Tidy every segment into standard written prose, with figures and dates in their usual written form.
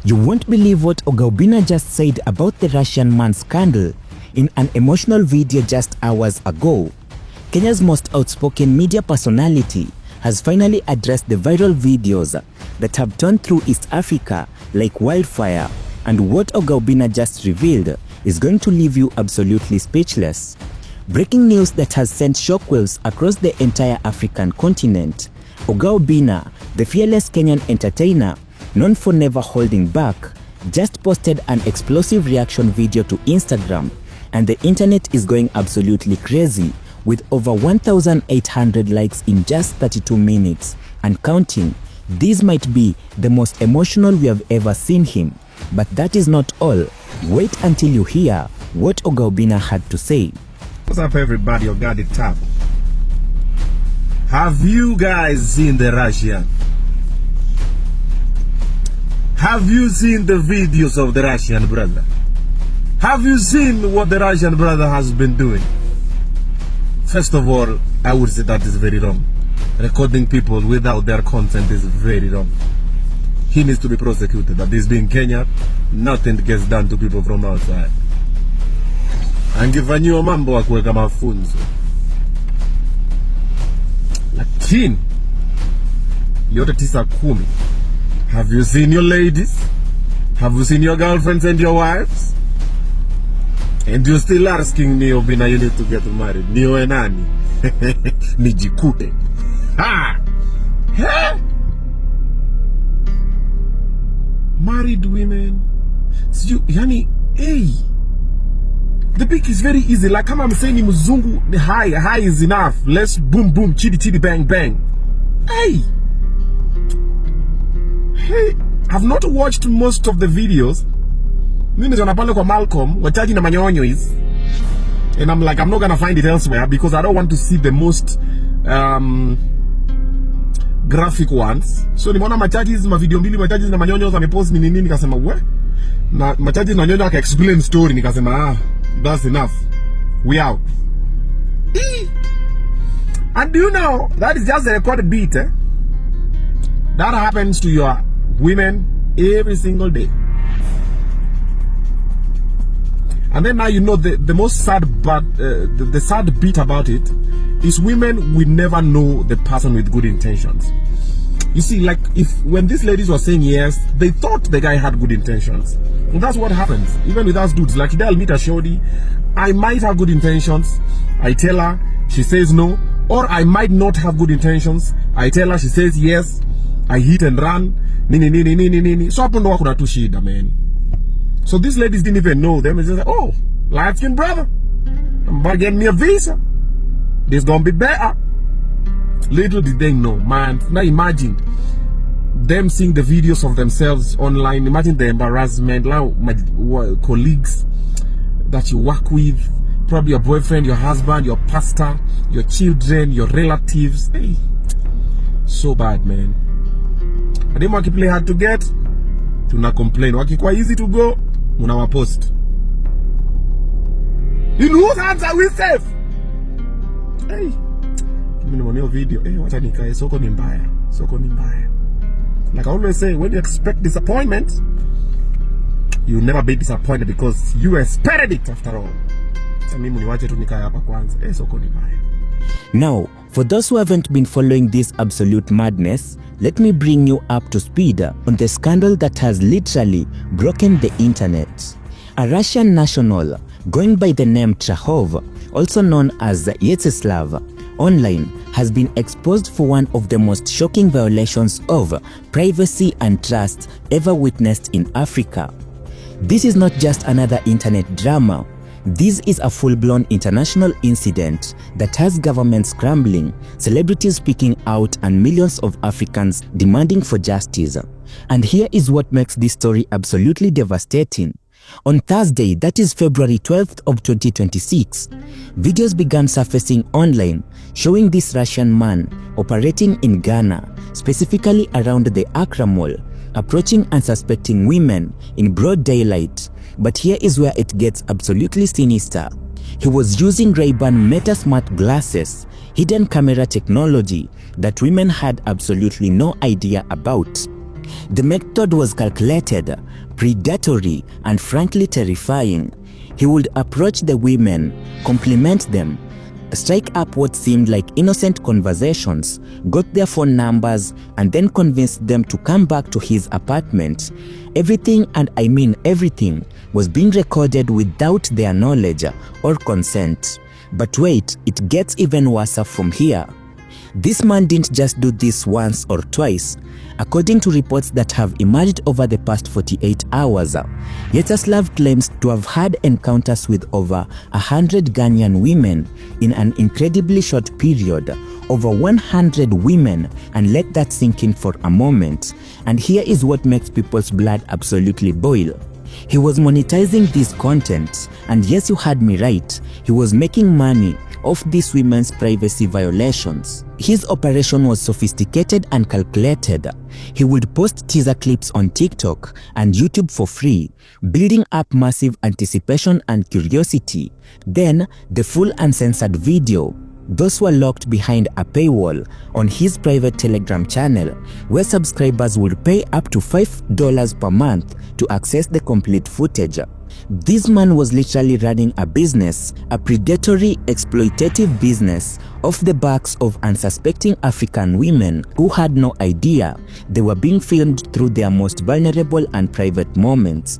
You won't believe what OGA OBINNA just said about the Russian man scandal in an emotional video just hours ago. Kenya's most outspoken media personality has finally addressed the viral videos that have turned through East Africa like wildfire, and what OGA OBINNA just revealed is going to leave you absolutely speechless. Breaking news that has sent shockwaves across the entire African continent. OGA OBINNA, the fearless Kenyan entertainer, known for never holding back, just posted an explosive reaction video to Instagram, and the internet is going absolutely crazy with over 1,800 likes in just 32 minutes and counting. This might be the most emotional we have ever seen him, but that is not all. Wait until you hear what OGA OBINNA had to say. What's up everybody, you got it top. Have you guys seen the Russian? Have you seen the videos of the Russian brother? Have you seen what the Russian brother has been doing? First of all, I would say that is very wrong. Recording people without their consent is very wrong. He needs to be prosecuted. But this being Kenya, nothing gets done to people from outside. Angefanyiwa mambo wa kuweka mafunzo. Lakini yote 9-10. Have you seen your ladies? Have you seen your girlfriends and your wives? And you're still asking me, Obinna, you need to get married. Niwe nani? Nijikute. Ha! Huh? Married women. So yani, hey. The pick is very easy. Like I'm saying, mzungu, high is enough. Let's boom boom, chidi chidi bang bang. Hey. Hey, I've not watched most of the videos. Mimi napanda kwa Malcolm, wachaji na manyonyo is. And I'm like, I'm not gonna find it elsewhere because I don't want to see the most graphic ones. So nimeona machaji ma video mbili machaji na manyonyo amepost nini nikasema we. Na machaji na manyonyo aka explain story nikasema that's enough. We out. And do you know that is just a recorded beat, eh? That happens to your women every single day. And then now you know the most sad, but the sad bit about it is women will never know the person with good intentions. You see, like when these ladies were saying yes, they thought the guy had good intentions. And that's what happens. Even with us dudes, like they'll meet a shorty, I might have good intentions, I tell her, she says no, or I might not have good intentions, I tell her, she says yes, I hit and run, nini. So hapo ndo wako na tu shida, man. So these ladies didn't even know them. It's just like, oh, light-skinned brother, I'm about to get me a visa. This gonna be better. Little did they know, man. Now imagine them seeing the videos of themselves online. Imagine the embarrassment. Now my colleagues that you work with, probably your boyfriend, your husband, your pastor, your children, your relatives. Hey, so bad, man. And then play hard to get, tuna complain. Wakikuwa easy to go, unawa post. In whose hands are we safe? Hey, kimi nimeona video. Hey, wacha nikae, soko ni mbaya. Soko ni mbaya. Like I always say, when you expect disappointment, you'll never be disappointed because you expected it after all. Sasa mimi niwache tu nikae hapa kwanza. Hey, soko ni mbaya. Now, for those who haven't been following this absolute madness, let me bring you up to speed on the scandal that has literally broken the internet. A Russian national going by the name Trahov, also known as Vyacheslav, online has been exposed for one of the most shocking violations of privacy and trust ever witnessed in Africa. This is not just another internet drama. This is a full-blown international incident that has governments scrambling, celebrities speaking out, and millions of Africans demanding for justice. And here is what makes this story absolutely devastating. On Thursday, that is February 12th of 2026, videos began surfacing online showing this Russian man operating in Ghana, specifically around the Accra Mall, approaching unsuspecting women in broad daylight. But here is where it gets absolutely sinister. He was using Ray-Ban Meta Smart glasses, hidden camera technology that women had absolutely no idea about. The method was calculated, predatory, and frankly terrifying. He would approach the women, compliment them, strike up what seemed like innocent conversations, got their phone numbers, and then convinced them to come back to his apartment. Everything, and I mean everything, was being recorded without their knowledge or consent. But wait, it gets even worse from here. This man didn't just do this once or twice. According to reports that have emerged over the past 48 hours, Yetaslav claims to have had encounters with over 100 Ghanaian women in an incredibly short period, over 100 women, and let that sink in for a moment. And here is what makes people's blood absolutely boil. He was monetizing this content, and yes, you heard me right, he was making money off these women's privacy violations. His operation was sophisticated and calculated. He would post teaser clips on TikTok and YouTube for free, building up massive anticipation and curiosity. Then, the full uncensored video. Those were locked behind a paywall on his private Telegram channel, where subscribers would pay up to $5 per month to access the complete footage. This man was literally running a business, a predatory, exploitative business, off the backs of unsuspecting African women who had no idea they were being filmed through their most vulnerable and private moments.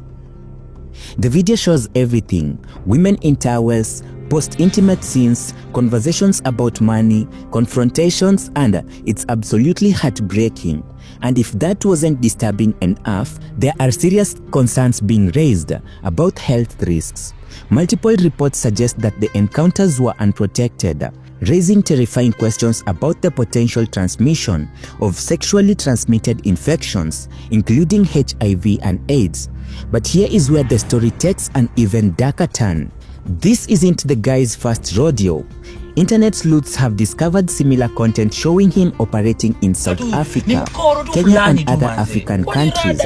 The video shows everything: women in towels, post-intimate scenes, conversations about money, confrontations, and it's absolutely heartbreaking. And if that wasn't disturbing enough, there are serious concerns being raised about health risks. Multiple reports suggest that the encounters were unprotected, raising terrifying questions about the potential transmission of sexually transmitted infections, including HIV and AIDS. But here is where the story takes an even darker turn. This isn't the guy's first rodeo. Internet sleuths have discovered similar content showing him operating in South Africa, Kenya, and other African countries.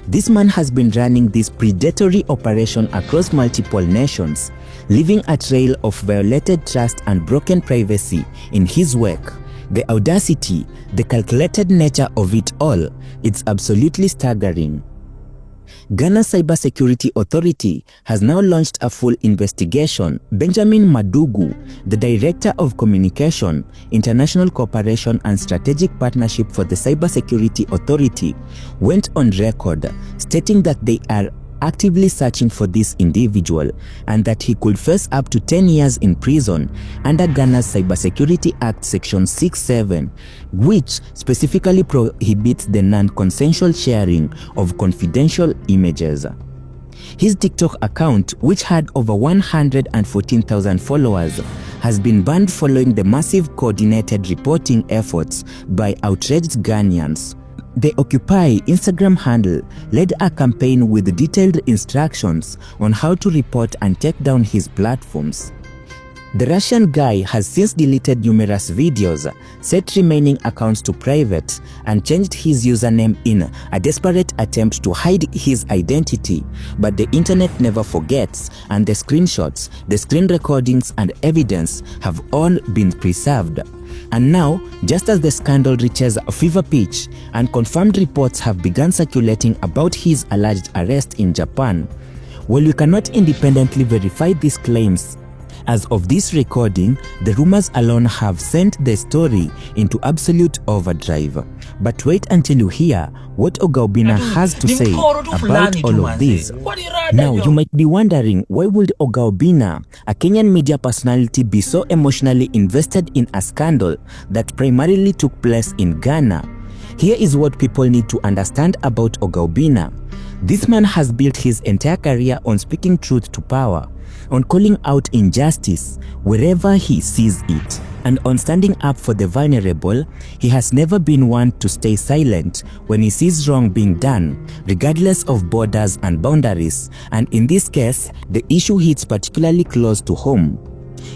This man has been running this predatory operation across multiple nations, leaving a trail of violated trust and broken privacy in his wake. The audacity, the calculated nature of it all, it's absolutely staggering. Ghana's Cybersecurity Authority has now launched a full investigation. Benjamin Madugu, the Director of Communication, International Cooperation and Strategic Partnership for the Cybersecurity Authority, went on record stating that they are actively searching for this individual and that he could face up to 10 years in prison under Ghana's Cybersecurity Act Section 6(7), which specifically prohibits the non-consensual sharing of confidential images. His TikTok account, which had over 114,000 followers, has been banned following the massive coordinated reporting efforts by outraged Ghanaians. The Occupy Instagram handle led a campaign with detailed instructions on how to report and take down his platforms. The Russian guy has since deleted numerous videos, set remaining accounts to private, and changed his username in a desperate attempt to hide his identity. But the internet never forgets, and the screenshots, the screen recordings, and evidence have all been preserved. And now, just as the scandal reaches a fever pitch and confirmed reports have begun circulating about his alleged arrest in Japan, while we cannot independently verify these claims, as of this recording, the rumors alone have sent the story into absolute overdrive. But wait until you hear what OGA OBINNA has to say about all of this. Now, you might be wondering, why would OGA OBINNA, a Kenyan media personality, be so emotionally invested in a scandal that primarily took place in Ghana? Here is what people need to understand about OGA OBINNA. This man has built his entire career on speaking truth to power, on calling out injustice wherever he sees it, and on standing up for the vulnerable. He has never been one to stay silent when he sees wrong being done, regardless of borders and boundaries, and in this case, the issue hits particularly close to home.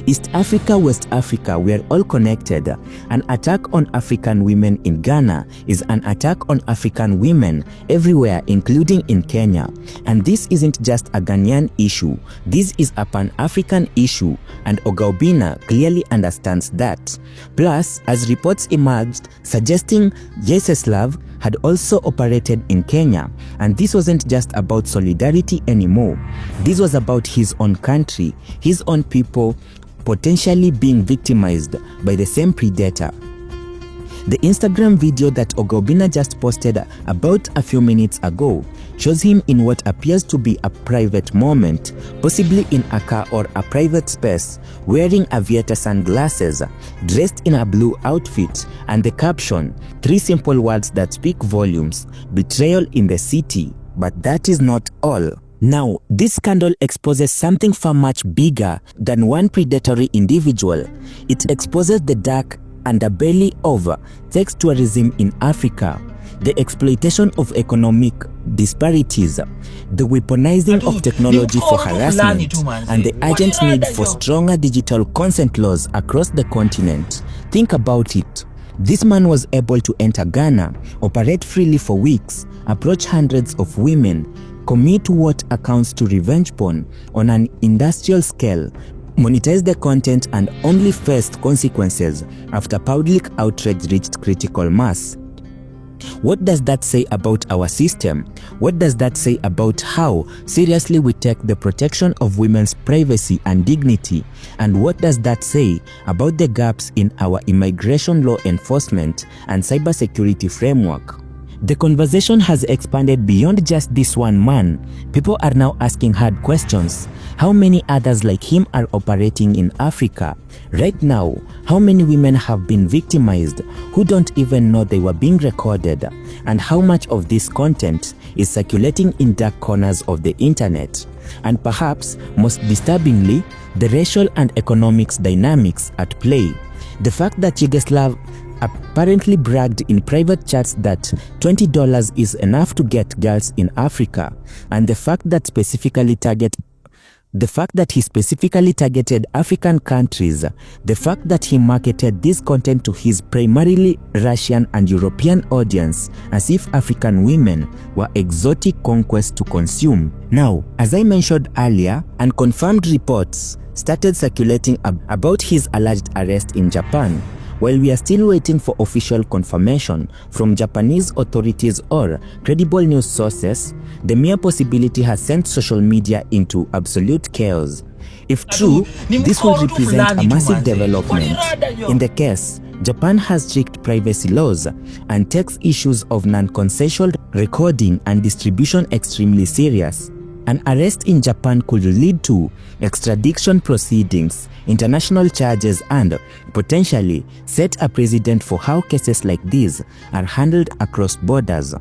East Africa, West Africa, we are all connected. An attack on African women in Ghana is an attack on African women everywhere, including in Kenya. And this isn't just a Ghanaian issue. This is a Pan-African issue, and OGA OBINNA clearly understands that. Plus, as reports emerged suggesting Yetaslav had also operated in Kenya, and this wasn't just about solidarity anymore. This was about his own country, his own people potentially being victimized by the same predator. The Instagram video that OGA OBINNA just posted about a few minutes ago shows him in what appears to be a private moment, possibly in a car or a private space, wearing aviator sunglasses, dressed in a blue outfit, and the caption, 3 simple words that speak volumes: betrayal in the city. But that is not all. Now, this scandal exposes something far much bigger than one predatory individual. It exposes the dark underbelly of sex tourism in Africa, the exploitation of economic disparities, the weaponizing of technology for harassment, and the urgent need for stronger digital consent laws across the continent. Think about it. This man was able to enter Ghana, operate freely for weeks, approach hundreds of women, commit what accounts to revenge porn on an industrial scale, monetize the content, and only faced consequences after public outrage reached critical mass. What does that say about our system? What does that say about how seriously we take the protection of women's privacy and dignity? And what does that say about the gaps in our immigration law enforcement and cybersecurity framework? The conversation has expanded beyond just this one man. People are now asking hard questions. How many others like him are operating in Africa? Right now, how many women have been victimized who don't even know they were being recorded? And how much of this content is circulating in dark corners of the internet? And perhaps, most disturbingly, the racial and economics dynamics at play. The fact that Yugoslav apparently bragged in private chats that $20 is enough to get girls in Africa, and the fact that he specifically targeted African countries, the fact that he marketed this content to his primarily Russian and European audience as if African women were exotic conquests to consume. Now, as I mentioned earlier, unconfirmed reports started circulating about his alleged arrest in Japan. While we are still waiting for official confirmation from Japanese authorities or credible news sources, the mere possibility has sent social media into absolute chaos. If true, this would represent a massive development. In the case, Japan has strict privacy laws and takes issues of non-consensual recording and distribution extremely serious. An arrest in Japan could lead to extradition proceedings, international charges, and potentially set a precedent for how cases like these are handled across borders.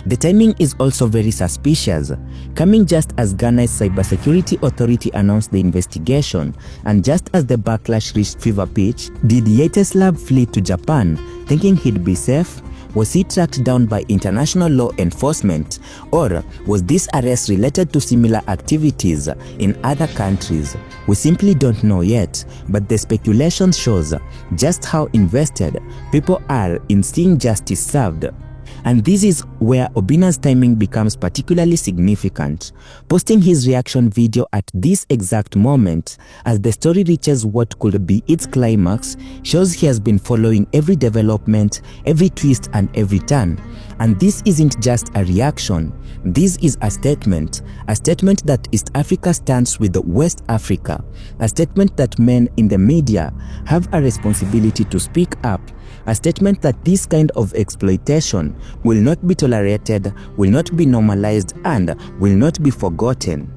The timing is also very suspicious, coming just as Ghana's cybersecurity authority announced the investigation, and just as the backlash reached fever pitch. Did Yugoslav flee to Japan thinking he'd be safe? Was he tracked down by international law enforcement, or was this arrest related to similar activities in other countries? We simply don't know yet, but the speculation shows just how invested people are in seeing justice served. And this is where Obinna's timing becomes particularly significant. Posting his reaction video at this exact moment, as the story reaches what could be its climax, shows he has been following every development, every twist, and every turn. And this isn't just a reaction. This is a statement that East Africa stands with West Africa, a statement that men in the media have a responsibility to speak up, a statement that this kind of exploitation will not be tolerated, will not be normalized, and will not be forgotten.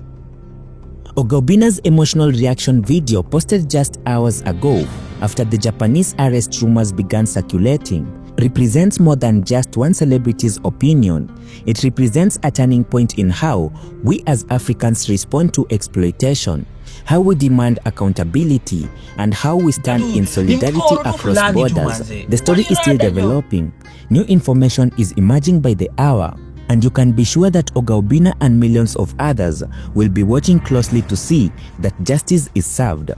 OGA OBINNA's emotional reaction video, posted just hours ago after the Japanese arrest rumors began circulating, represents more than just one celebrity's opinion. It represents a turning point in how we as Africans respond to exploitation, how we demand accountability, and how we stand in solidarity across borders. The story is still developing. New information is emerging by the hour, and you can be sure that OGA OBINNA and millions of others will be watching closely to see that justice is served.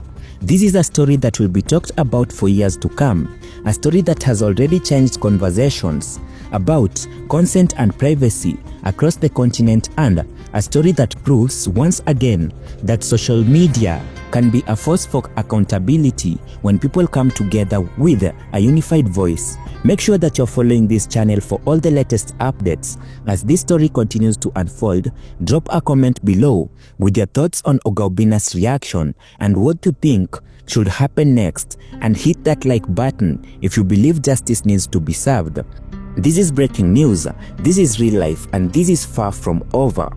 This is a story that will be talked about for years to come, a story that has already changed conversations about consent and privacy across the continent, and a story that proves once again that social media can be a force for accountability when people come together with a unified voice. Make sure that you're following this channel for all the latest updates. As this story continues to unfold, drop a comment below with your thoughts on OGA OBINNA's reaction and what you think should happen next, and hit that like button if you believe justice needs to be served. This is breaking news, this is real life, and this is far from over.